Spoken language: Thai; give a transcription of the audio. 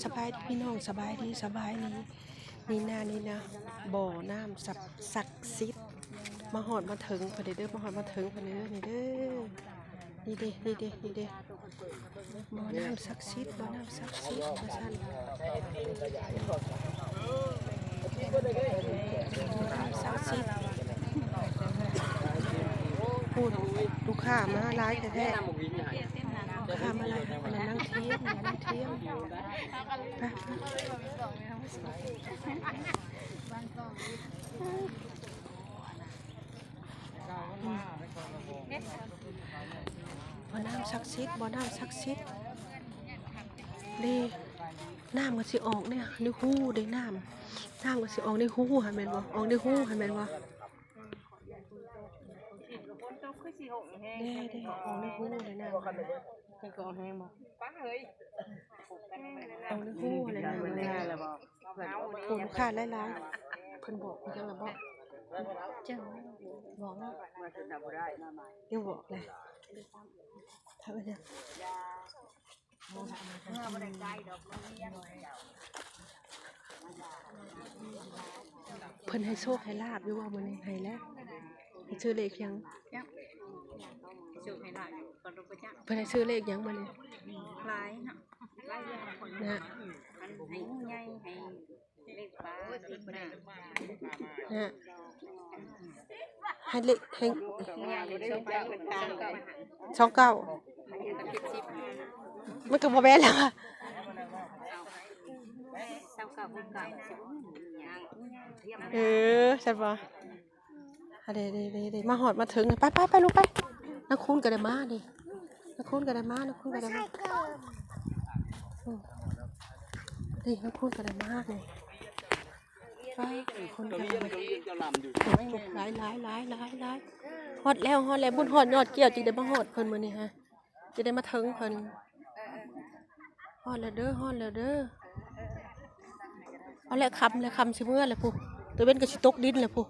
สบายดีพี่น้องสบายดีนี่นะบ่อน้ำศักดิ์สิทธิ์มาหอดมาถึงพอดีเด้อมาหอดมาถึงพอดีเด้อนี่เด้อนี่เด้บ่อน้ำศักดิ์สิทธิ์ว่าซั่นศักดิ์สิทธิ์พูดลูกค้ามาหลายแท้ๆลูกค้ามาหลายอันนั้นนั่งเทียมไปบ่อน้ำศักดิ์สิทธิ์นี่น้ำก็สิออกเนี่ยในหูได้น้ำก็สิออกในหูหั่นแม่นบ่ออกในหูหั่นแม่นบ่เด้ออกในหูได้น้ำเป็นก็แห้งบ่ออกในหูได้น้ำแล้วบ่ผู้ลูกค้าหลายๆเพิ่นบอกจังล่ะบ่จังบอกแล้วยังบอกเลยทำอะไรเพิ่นให้โชคให้ลาบอยู่ว่ามื้อนี้ให้แล้วให้ชื่อเลขยังเพิ่นให้ชื่อเลขยังมื้อนี้หลายเนาะหลายอย่างคนนะอันให้งูใหญ่ให้เล็กปลาเล็กหน้านะให้เลขให้ใหญ่เล็ก29มันก็บ่แม่นแล้วอะใช่ป่ะเดี๋ยวมาหอดมาถึงไปลูกไปนักคุณก็ได้มาดินักคุณก็ได้มานี่นักคุณก็ได้มาเลยไปคนก็ได้หลายฮอดแล้วบุญฮอดยอดเกี่ยวจิได้มาฮอดเพิ่นมื้อนี้ฮะจะได้มาถึงเพิ่นฮอดแล้วเด้อเอาแหละคำสิเมื่อแหละผู้ตัวเว้นก็สิตกดินแหละผู้